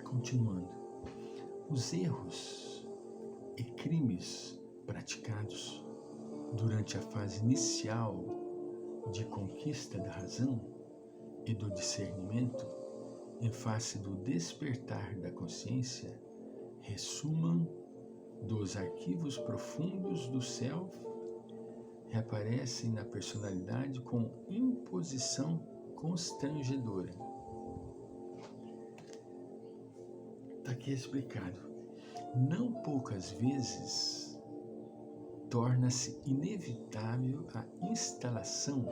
Continuando, os erros e crimes praticados durante a fase inicial de conquista da razão e do discernimento, em face do despertar da consciência, ressumam dos arquivos profundos do Self, reaparecem na personalidade com imposição constrangedora. Está aqui explicado. Não poucas vezes torna-se inevitável a instalação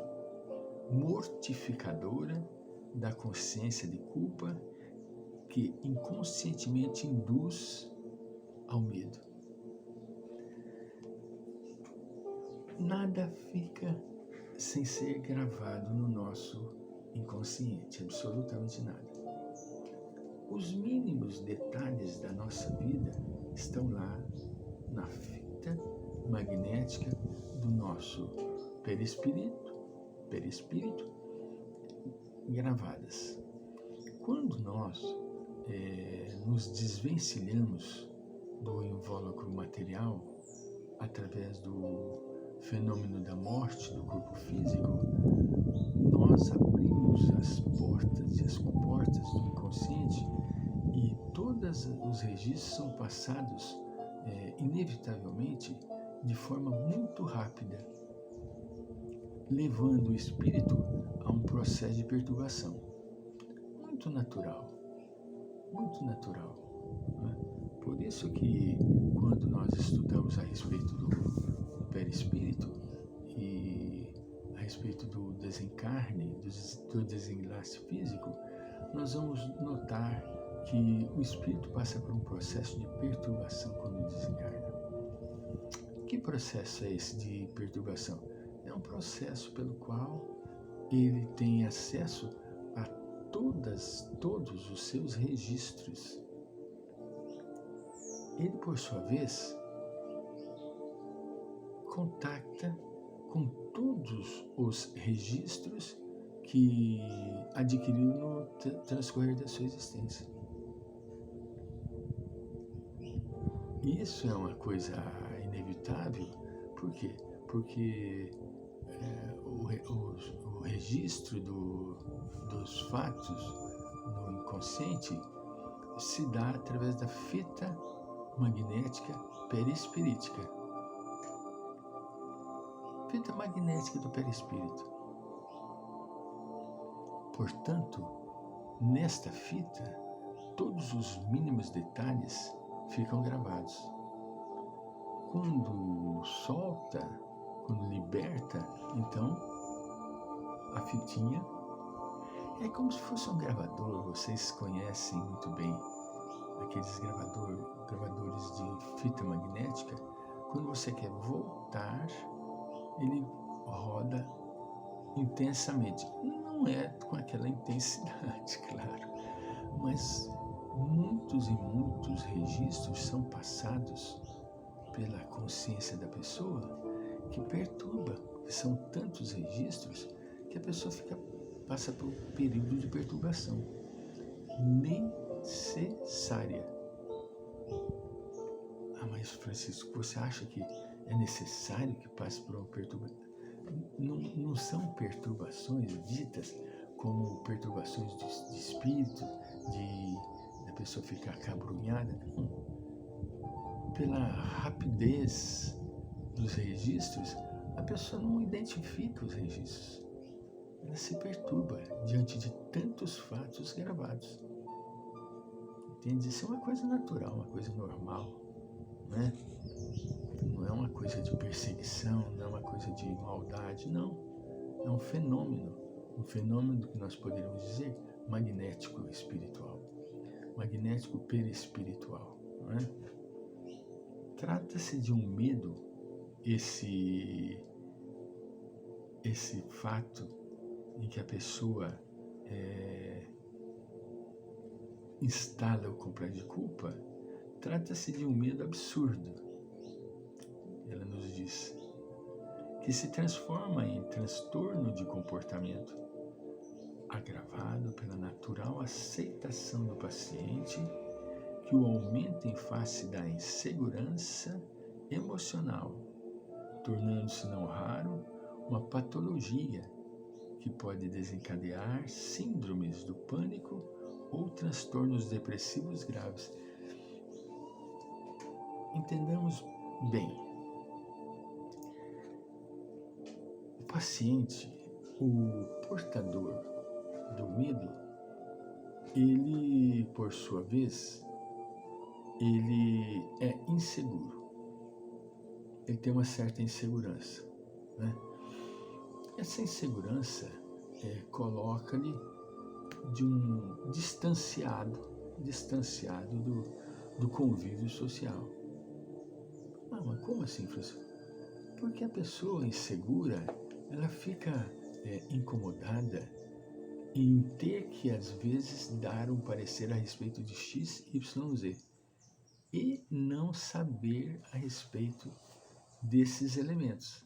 mortificadora da consciência de culpa que inconscientemente induz ao medo. Nada fica sem ser gravado no nosso inconsciente, absolutamente nada. Os mínimos detalhes da nossa vida estão lá na fita magnética do nosso perispírito, gravadas. Quando nós nos desvencilhamos do invólucro material através do fenômeno da morte do corpo físico, nós abrimos as portas e as comportas do inconsciente e todos os registros são passados inevitavelmente de forma muito rápida, levando o espírito a um processo de perturbação muito natural, né? Por isso que quando nós estudamos a respeito do perispírito e a respeito do desencarne, do desenlace físico, nós vamos notar que o espírito passa por um processo de perturbação quando desencarna. Que processo é esse de perturbação? É um processo pelo qual ele tem acesso a todos os seus registros. Ele, por sua vez, contacta com todos os registros que adquiriu no transcorrer da sua existência. Isso é uma coisa inevitável. Por quê? Porque o registro dos fatos no inconsciente se dá através da fita magnética perispirítica. Fita magnética do perispírito. Portanto, nesta fita, todos os mínimos detalhes ficam gravados. Quando solta, quando liberta, então a fitinha é como se fosse um gravador. Vocês conhecem muito bem aqueles gravadores de fita magnética. Quando você quer voltar, ele roda intensamente. Não é com aquela intensidade, claro, mas muitos e muitos registros são passados pela consciência da pessoa que perturba. São tantos registros que a pessoa passa por um período de perturbação necessária. Ah, mas Francisco, você acha que é necessário que passe por uma perturbação? Não são perturbações ditas como perturbações de espírito, da pessoa ficar acabrunhada. Não. Pela rapidez dos registros, a pessoa não identifica os registros. Ela se perturba diante de tantos fatos gravados. Entende? Isso é uma coisa natural, uma coisa normal, né? Não é uma coisa de perseguição, não é uma coisa de maldade, não. É um fenômeno que nós poderíamos dizer magnético espiritual, magnético perispiritual, não é? Trata-se de um medo, esse fato em que a pessoa instala o complexo de culpa, trata-se de um medo absurdo. Ela nos diz que se transforma em transtorno de comportamento, agravado pela natural aceitação do paciente que o aumenta em face da insegurança emocional, tornando-se não raro uma patologia que pode desencadear síndromes do pânico ou transtornos depressivos graves. Entendamos bem, o paciente, o portador do medo, ele, por sua vez, ele é inseguro. Ele tem uma certa insegurança, né? Essa insegurança coloca-lhe de um distanciado do convívio social. Ah, mas como assim, professor? Porque a pessoa insegura, ela fica incomodada em ter que, às vezes, dar um parecer a respeito de X, Y, Z e não saber a respeito desses elementos.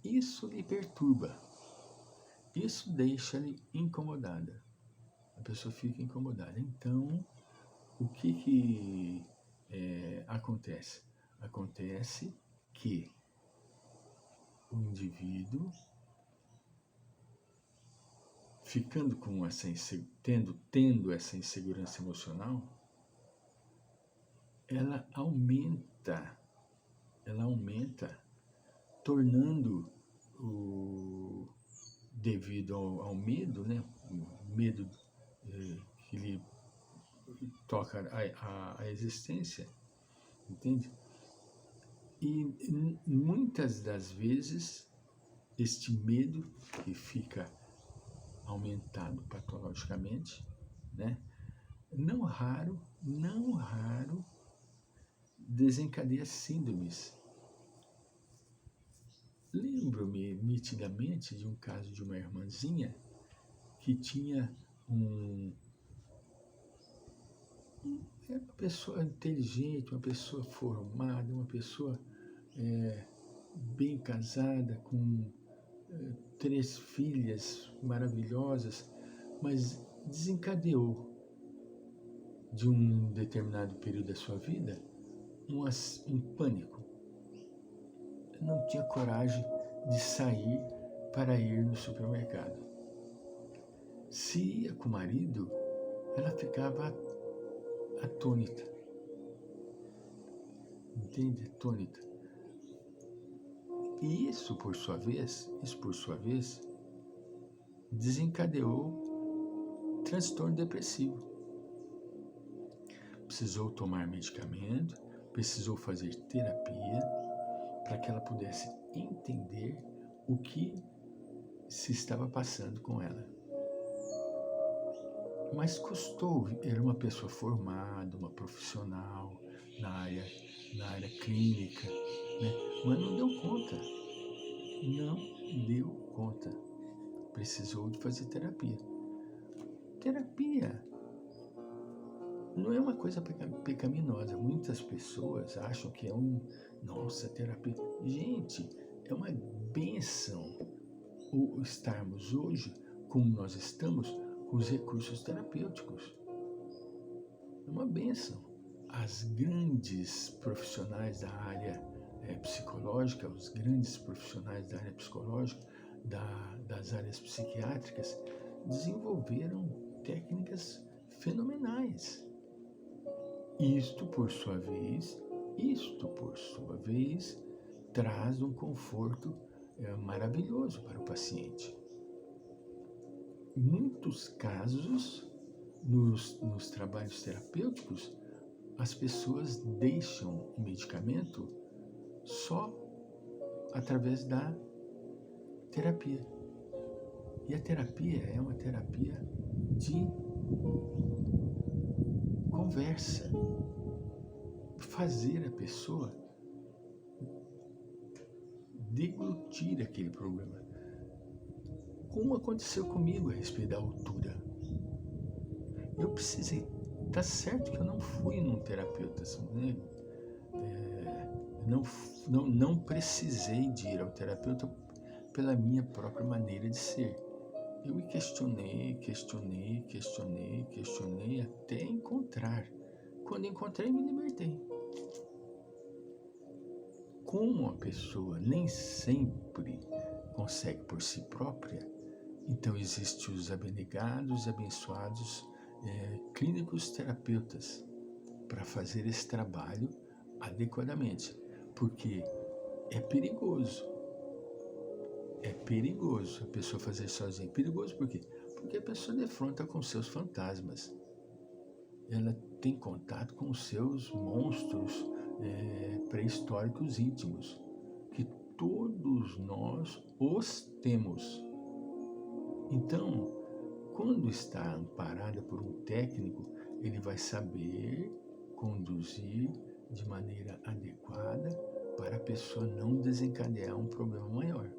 Isso lhe perturba, isso deixa-lhe incomodada. A pessoa fica incomodada. Então, o que acontece? Acontece que o indivíduo, ficando com essa tendo essa insegurança emocional, ela aumenta, tornando devido ao medo, né? O medo que lhe toca a existência, entende? E muitas das vezes este medo que fica aumentado patologicamente, né? Não raro desencadeia síndromes. Lembro-me nitidamente de um caso de uma irmãzinha que tinha uma pessoa inteligente, uma pessoa formada, uma pessoa bem casada, com 3 filhas maravilhosas, mas desencadeou de um determinado período da sua vida um pânico. Não tinha coragem de sair para ir no supermercado. Se ia com o marido, ela ficava atônita. Entende? Atônita. E isso, por sua vez, desencadeou transtorno depressivo. Precisou tomar medicamento, precisou fazer terapia para que ela pudesse entender o que se estava passando com ela. Mas custou, era uma pessoa formada, uma profissional na área clínica, né? Mas não deu conta. Precisou de fazer terapia. Terapia não é uma coisa pecaminosa. Muitas pessoas acham que é terapia. Gente, é uma bênção estarmos hoje como nós estamos com os recursos terapêuticos. É uma bênção. As grandes profissionais da área psicológica, os grandes profissionais da área psicológica, das áreas psiquiátricas, desenvolveram técnicas fenomenais. Isto, por sua vez, traz um conforto maravilhoso para o paciente. Em muitos casos, nos trabalhos terapêuticos, as pessoas deixam o medicamento só através da terapia. E a terapia é uma terapia de conversa. Fazer a pessoa deglutir aquele problema. Como aconteceu comigo a respeito da altura. Eu precisei. Tá certo que eu não fui num terapeuta, né? Não precisei de ir ao terapeuta pela minha própria maneira de ser. Eu me questionei até encontrar quando encontrei, me libertei. Como a pessoa nem sempre consegue por si própria, então existem os abnegados e abençoados clínicos terapeutas para fazer esse trabalho adequadamente, porque é perigoso a pessoa fazer sozinha. É perigoso por quê? Porque a pessoa defronta com seus fantasmas. Ela tem contato com os seus monstros pré-históricos íntimos, que todos nós os temos. Então, quando está amparada por um técnico, ele vai saber conduzir de maneira adequada para a pessoa não desencadear um problema maior.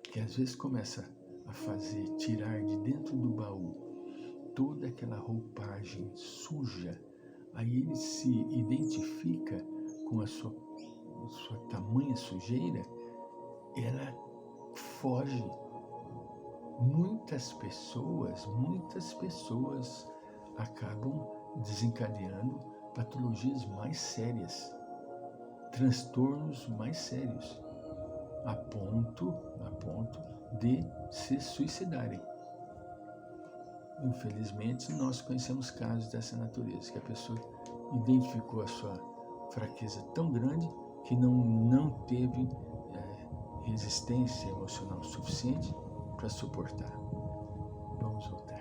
Que às vezes começa a tirar de dentro do baú toda aquela roupagem suja, aí ele se identifica com a sua tamanha sujeira, ela foge. Muitas pessoas acabam desencadeando patologias mais sérias, transtornos mais sérios, a ponto de se suicidarem. Infelizmente, nós conhecemos casos dessa natureza, que a pessoa identificou a sua fraqueza tão grande que não teve resistência emocional suficiente para suportar. Vamos voltar.